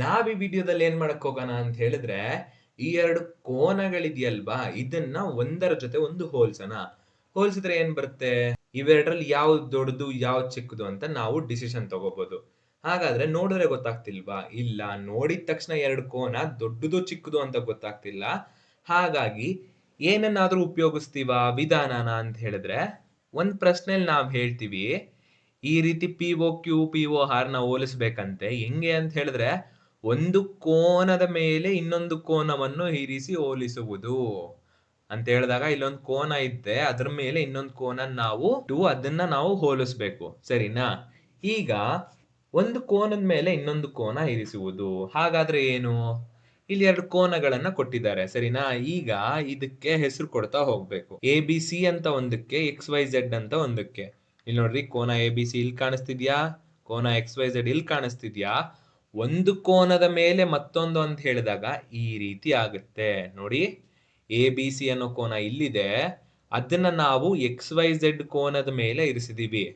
ನಾವ್ ಈ ವಿಡಿಯೋದಲ್ಲಿ ಏನ್ ಮಾಡಕ್ ಹೋಗೋಣ ಅಂತ ಹೇಳಿದ್ರೆ, ಈ ಎರಡು ಕೋನಗಳಿದೆಯಲ್ವಾ, ಇದನ್ನ ಒಂದರ ಜೊತೆ ಒಂದು ಹೋಲ್ಸೋಣ. ಹೋಲ್ಸಿದ್ರೆ ಏನ್ ಬರುತ್ತೆ? ಇವೆರಡರಲ್ಲಿ ಯಾವ್ದು ದೊಡ್ಡದು ಯಾವ್ದು ಚಿಕ್ಕದು ಅಂತ ನಾವು ಡಿಸಿಷನ್ ತಗೋಬಹುದು. ಹಾಗಾದ್ರೆ ನೋಡಿದ್ರೆ ಗೊತ್ತಾಗ್ತಿಲ್ವಾ? ಇಲ್ಲ, ನೋಡಿದ ತಕ್ಷಣ ಎರಡು ಕೋನ ದೊಡ್ಡದು ಚಿಕ್ಕದು ಅಂತ ಗೊತ್ತಾಗ್ತಿಲ್ಲ. ಹಾಗಾಗಿ ಏನನ್ನಾದ್ರೂ ಉಪಯೋಗಿಸ್ತೀವ ವಿಧಾನನ ಅಂತ ಹೇಳಿದ್ರೆ, ಒಂದ್ ಪ್ರಶ್ನೆಯಲ್ಲಿ ನಾವ್ ಹೇಳ್ತೀವಿ, ಈ ರೀತಿ P O Q P O R ನ ಹೋಲಿಸ್ಬೇಕಂತೆ. ಹೆಂಗೆ ಅಂತ ಹೇಳಿದ್ರೆ, ಒಂದು ಕೋನದ ಮೇಲೆ ಇನ್ನೊಂದು ಕೋನವನ್ನು ಇರಿಸಿ ಹೋಲಿಸುವುದು ಅಂತ ಹೇಳಿದಾಗ, ಇಲ್ಲೊಂದು ಕೋನ ಇದ್ದೆ, ಅದ್ರ ಮೇಲೆ ಇನ್ನೊಂದು ಕೋನ ನಾವು ಅದನ್ನ ನಾವು ಹೋಲಿಸ್ಬೇಕು, ಸರಿನಾ? ಈಗ ಒಂದು ಕೋನದ ಮೇಲೆ ಇನ್ನೊಂದು ಕೋನ ಇರಿಸುವುದು ಹಾಗಾದ್ರೆ ಏನು? ಇಲ್ಲಿ ಎರಡು ಕೋನಗಳನ್ನ ಕೊಟ್ಟಿದ್ದಾರೆ, ಸರಿನಾ? ಈಗ ಇದಕ್ಕೆ ಹೆಸರು ಕೊಡ್ತಾ ಹೋಗ್ಬೇಕು. ಎ ಬಿ ಸಿ ಅಂತ ಒಂದಕ್ಕೆ, ಎಕ್ಸ್ ವೈ ಝೆಡ್ ಅಂತ ಒಂದಕ್ಕೆ. ಇಲ್ಲಿ ನೋಡ್ರಿ, ಕೋನ ಎ ಬಿ ಸಿ ಇಲ್ಲಿ ಕಾಣಿಸ್ತಿದ್ಯಾ, ಕೋನ ಎಕ್ಸ್ ವೈ ಝೆಡ್ ಇಲ್ಲಿ ಕಾಣಿಸ್ತಿದ್ಯಾ? ಒಂದು ಕೋನದ ಮೇಲೆ ಮತ್ತೊಂದು ಅಂತ ಹೇಳಿದಾಗ ಈ ರೀತಿ ಆಗುತ್ತೆ ನೋಡಿ. ಎ ಬಿ ಸಿ ಅನ್ನೋ ಕೋನ ಇಲ್ಲಿದೆ, ಅದನ್ನ ನಾವು ಎಕ್ಸ್ ವೈ ಝೆಡ್ ಕೋನದ ಮೇಲೆ ಇರಿಸಿದೀವಿ.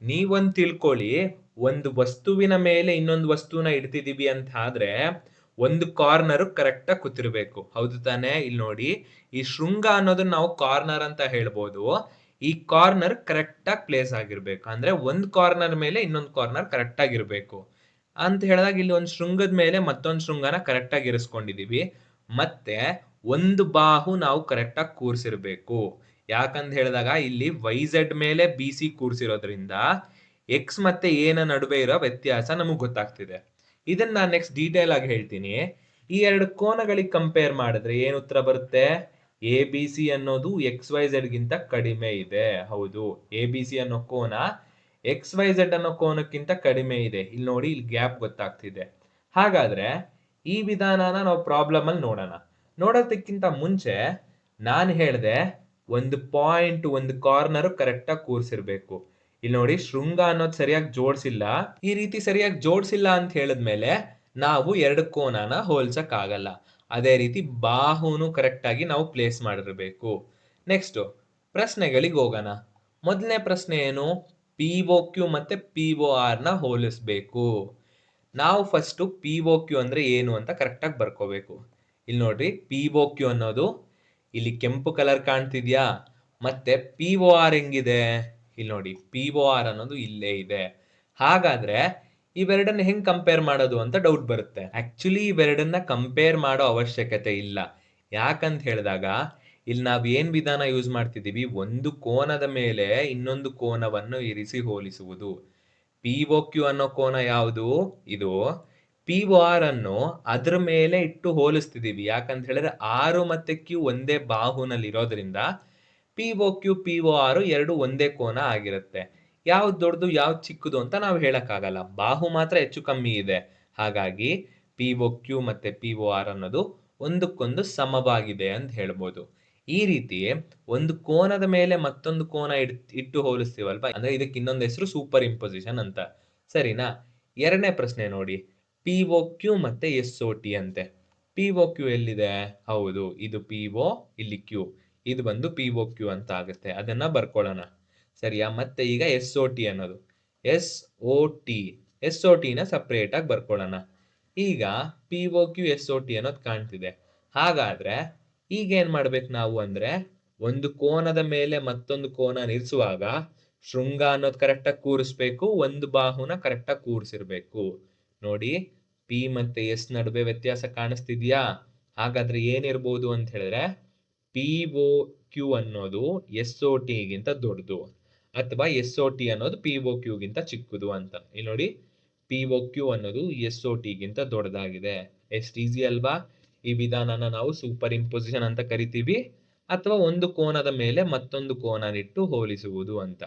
ನೀವೊಂದು ತಿಳ್ಕೊಳ್ಳಿ, ಒಂದು ವಸ್ತುವಿನ ಮೇಲೆ ಇನ್ನೊಂದು ವಸ್ತುನ ಇಡ್ತಿದೀವಿ ಅಂತ ಆದ್ರೆ ಒಂದು ಕಾರ್ನರ್ ಕರೆಕ್ಟ್ ಆಗಿ ಕೂತಿರ್ಬೇಕು, ಹೌದು ತಾನೆ? ಇಲ್ಲಿ ನೋಡಿ, ಈ ಶೃಂಗ ಅನ್ನೋದನ್ನ ನಾವು ಕಾರ್ನರ್ ಅಂತ ಹೇಳ್ಬೋದು. ಈ ಕಾರ್ನರ್ ಕರೆಕ್ಟ್ ಆಗಿ ಪ್ಲೇಸ್ ಆಗಿರ್ಬೇಕು, ಅಂದ್ರೆ ಒಂದು ಕಾರ್ನರ್ ಮೇಲೆ ಇನ್ನೊಂದು ಕಾರ್ನರ್ ಕರೆಕ್ಟ್ ಆಗಿರ್ಬೇಕು ಅಂತ ಹೇಳಿದಾಗ, ಇಲ್ಲಿ ಒಂದು ಶೃಂಗದ ಮೇಲೆ ಮತ್ತೊಂದು ಶೃಂಗನ ಕರೆಕ್ಟ್ ಆಗಿ ಇರಿಸ್ಕೊಂಡಿದೀವಿ. ಮತ್ತೆ ಒಂದು ಬಾಹು ನಾವು ಕರೆಕ್ಟ್ ಆಗಿ ಕೂರ್ಸಿರ್ಬೇಕು. ಯಾಕಂತ ಹೇಳಿದಾಗ, ಇಲ್ಲಿ ವೈ ಝೆಡ್ ಮೇಲೆ ಬಿ ಸಿ ಕೂರ್ಸಿರೋದ್ರಿಂದ ಎಕ್ಸ್ ಮತ್ತೆ ಎ ನ ನಡುವೆ ಇರೋ ವ್ಯತ್ಯಾಸ ನಮಗ್ ಗೊತ್ತಾಗ್ತಿದೆ. ಇದನ್ನ ನಾನು ನೆಕ್ಸ್ಟ್ ಡೀಟೇಲ್ ಆಗಿ ಹೇಳ್ತೀನಿ. ಈ ಎರಡು ಕೋನಗಳಿಗೆ ಕಂಪೇರ್ ಮಾಡಿದ್ರೆ ಏನ್ ಉತ್ತರ ಬರುತ್ತೆ? ಎ ಬಿ ಸಿ ಅನ್ನೋದು ಎಕ್ಸ್ ವೈ ಝೆಡ್ ಗಿಂತ ಕಡಿಮೆ ಇದೆ. ಹೌದು, ಎ ಬಿ ಸಿ ಅನ್ನೋ ಕೋನ ಎಕ್ಸ್ ವೈ ಝೆಡ್ ಅನ್ನೋ ಕೋನಕ್ಕಿಂತ ಕಡಿಮೆ ಇದೆ. ಇಲ್ಲಿ ನೋಡಿ, ಇಲ್ಲಿ ಗ್ಯಾಪ್ ಗೊತ್ತಾಗ್ತಿದೆ. ಹಾಗಾದ್ರೆ ಈ ವಿಧಾನನ ನಾವು ಪ್ರಾಬ್ಲಮ್ ಅಲ್ಲಿ ನೋಡೋಣ. ನೋಡೋದಕ್ಕಿಂತ ಮುಂಚೆ ನಾನು ಹೇಳ್ದೆ, ಒಂದು ಪಾಯಿಂಟ್, ಒಂದು ಕಾರ್ನರ್ ಕರೆಕ್ಟ್ ಆಗಿ ಕೂರ್ಸಿರ್ಬೇಕು. ಇಲ್ಲಿ ನೋಡಿ, ಶೃಂಗ ಅನ್ನೋದು ಸರಿಯಾಗಿ ಜೋಡಿಸಿಲ್ಲ. ಈ ರೀತಿ ಸರಿಯಾಗಿ ಜೋಡಿಸಿಲ್ಲ ಅಂತ ಹೇಳಿದ್ಮೇಲೆ ನಾವು ಎರಡು ಕೋನನ ಹೋಲ್ಸಕ್ ಆಗಲ್ಲ. ಅದೇ ರೀತಿ ಬಾಹುನು ಕರೆಕ್ಟ್ ಆಗಿ ನಾವು ಪ್ಲೇಸ್ ಮಾಡಿರ್ಬೇಕು. ನೆಕ್ಸ್ಟ್ ಪ್ರಶ್ನೆಗಳಿಗೆ ಹೋಗೋಣ. ಮೊದಲನೇ ಪ್ರಶ್ನೆ ಏನು? ಪಿ ಒ ಕ್ಯೂ ಮತ್ತೆ ಪಿ ಒ ಆರ್ ನ ಹೋಲಿಸ್ಬೇಕು. ನಾವು ಫಸ್ಟ್ ಪಿ ಒ ಕ್ಯೂ ಅಂದ್ರೆ ಏನು ಅಂತ ಕರೆಕ್ಟ್ ಆಗಿ ಬರ್ಕೋಬೇಕು. ಇಲ್ಲಿ ನೋಡ್ರಿ, ಪಿ ಒ ಕ್ಯೂ ಅನ್ನೋದು ಇಲ್ಲಿ ಕೆಂಪು ಕಲರ್ ಕಾಣ್ತಿದ್ಯಾ? ಮತ್ತೆ ಪಿ ಒ ಆರ್ ಹೆಂಗಿದೆ? ಇಲ್ಲಿ ನೋಡಿ, ಪಿ ಒ ಆರ್ ಅನ್ನೋದು ಇಲ್ಲೇ ಇದೆ. ಹಾಗಾದ್ರೆ ಇವೆರಡನ್ನ ಹೆಂಗ್ ಕಂಪೇರ್ ಮಾಡೋದು ಅಂತ ಡೌಟ್ ಬರುತ್ತೆ. ಆಕ್ಚುಲಿ ಇವೆರಡನ್ನ ಕಂಪೇರ್ ಮಾಡೋ ಅವಶ್ಯಕತೆ ಇಲ್ಲ. ಯಾಕಂತ ಹೇಳಿದಾಗ, ಇಲ್ಲಿ ನಾವ್ ಏನ್ ವಿಧಾನ ಯೂಸ್ ಮಾಡ್ತಿದೀವಿ? ಒಂದು ಕೋನದ ಮೇಲೆ ಇನ್ನೊಂದು ಕೋನವನ್ನು ಇರಿಸಿ ಹೋಲಿಸುವುದು. ಪಿ ಒ ಕ್ಯೂ ಅನ್ನೋ ಕೋನ ಯಾವುದು? ಇದು. ಪಿ ಒ ಆರ್ ಅನ್ನು ಅದ್ರ ಮೇಲೆ ಇಟ್ಟು ಹೋಲಿಸ್ತಿದೀವಿ. ಯಾಕಂತ ಹೇಳಿದ್ರೆ ಆರು ಮತ್ತೆ ಕ್ಯೂ ಒಂದೇ ಬಾಹುನಲ್ಲಿ ಇರೋದ್ರಿಂದ P O Q P O R ಎರಡು ಒಂದೇ ಕೋನ ಆಗಿರುತ್ತೆ. ಯಾವ್ದು ದೊಡ್ಡದು ಯಾವ್ದು ಚಿಕ್ಕದು ಅಂತ ನಾವು ಹೇಳಕ್ಕಾಗಲ್ಲ, ಬಾಹು ಮಾತ್ರ ಹೆಚ್ಚು ಕಮ್ಮಿ ಇದೆ. ಹಾಗಾಗಿ ಪಿ ಒ ಕ್ಯೂ ಮತ್ತೆ ಪಿ ಒ ಆರ್ ಅನ್ನೋದು ಒಂದಕ್ಕೊಂದು ಸಮವಾಗಿದೆ ಅಂತ ಹೇಳ್ಬೋದು. ಈ ರೀತಿ ಒಂದು ಕೋನದ ಮೇಲೆ ಮತ್ತೊಂದು ಕೋನ ಇಟ್ಟು ಹೋಲಿಸ್ತೀವಲ್ವಾ, ಅಂದ್ರೆ ಇದಕ್ಕೆ ಇನ್ನೊಂದು ಹೆಸರು ಸೂಪರ್ ಇಂಪೊಸಿಷನ್ ಅಂತ, ಸರಿನಾ? ಎರಡನೇ ಪ್ರಶ್ನೆ ನೋಡಿ, ಪಿ ಒ ಕ್ಯೂ ಮತ್ತೆ ಎಸ್ ಒ ಟಿ ಅಂತೆ. ಪಿ ಒ ಕ್ಯೂ ಎಲ್ಲಿದೆ? ಹೌದು, ಇದು ಪಿ ಒ, ಇಲ್ಲಿ ಕ್ಯೂ, ಇದು ಬಂದು ಪಿ ಒ ಕ್ಯೂ ಅಂತ ಆಗುತ್ತೆ. ಅದನ್ನ ಬರ್ಕೊಳ್ಳೋಣ, ಸರಿಯಾ? ಮತ್ತೆ ಈಗ ಎಸ್ ಒ ಟಿ ಅನ್ನೋದು, S O T, S O T ನ ಸಪ್ರೇಟ್ ಆಗಿ ಬರ್ಕೊಳ್ಳೋಣ. ಈಗ P O Q S O T ಅನ್ನೋದು ಕಾಣ್ತಿದೆ. ಹಾಗಾದ್ರೆ ಈಗ ಏನ್ ಮಾಡ್ಬೇಕು ನಾವು ಅಂದ್ರೆ, ಒಂದು ಕೋನದ ಮೇಲೆ ಮತ್ತೊಂದು ಕೋನ ಇರಿಸುವಾಗ ಶೃಂಗ ಅನ್ನೋದು ಕರೆಕ್ಟ್ ಆಗಿ ಕೂರಿಸ್ಬೇಕು, ಒಂದು ಬಾಹುನ ಕರೆಕ್ಟ್ ಆಗಿ ಕೂರಿಸಿರ್ಬೇಕು. ನೋಡಿ, ಪಿ ಮತ್ತೆ ಎಸ್ ನಡುವೆ ವ್ಯತ್ಯಾಸ ಕಾಣಿಸ್ತಿದ್ಯಾ? ಹಾಗಾದ್ರೆ ಏನಿರ್ಬೋದು ಅಂತ ಹೇಳಿದ್ರೆ, ಪಿ ಒ ಕ್ಯೂ ಅನ್ನೋದು ಎಸ್ ಒ ಟಿ ಗಿಂತ ದೊಡ್ಡದು, ಅಥವಾ ಎಸ್ ಒ ಟಿ ಅನ್ನೋದು ಪಿ ಒ ಕ್ಯೂ ಗಿಂತ ಚಿಕ್ಕದು ಅಂತ. ಇಲ್ಲಿ ನೋಡಿ, ಪಿ ಒ ಕ್ಯೂ ಅನ್ನೋದು ಎಸ್ ಒ ಟಿ ಗಿಂತ ದೊಡ್ಡದಾಗಿದೆ. ಎಷ್ಟು ಈಸಿ ಅಲ್ವಾ? ಈ ವಿಧಾನನ ನಾವು ಸೂಪರ್ ಇಂಪೊಸಿಷನ್ ಅಂತ ಕರಿತೀವಿ, ಅಥವಾ ಒಂದು ಕೋನದ ಮೇಲೆ ಮತ್ತೊಂದು ಕೋನನಿಟ್ಟು ಹೋಲಿಸುವುದು ಅಂತ.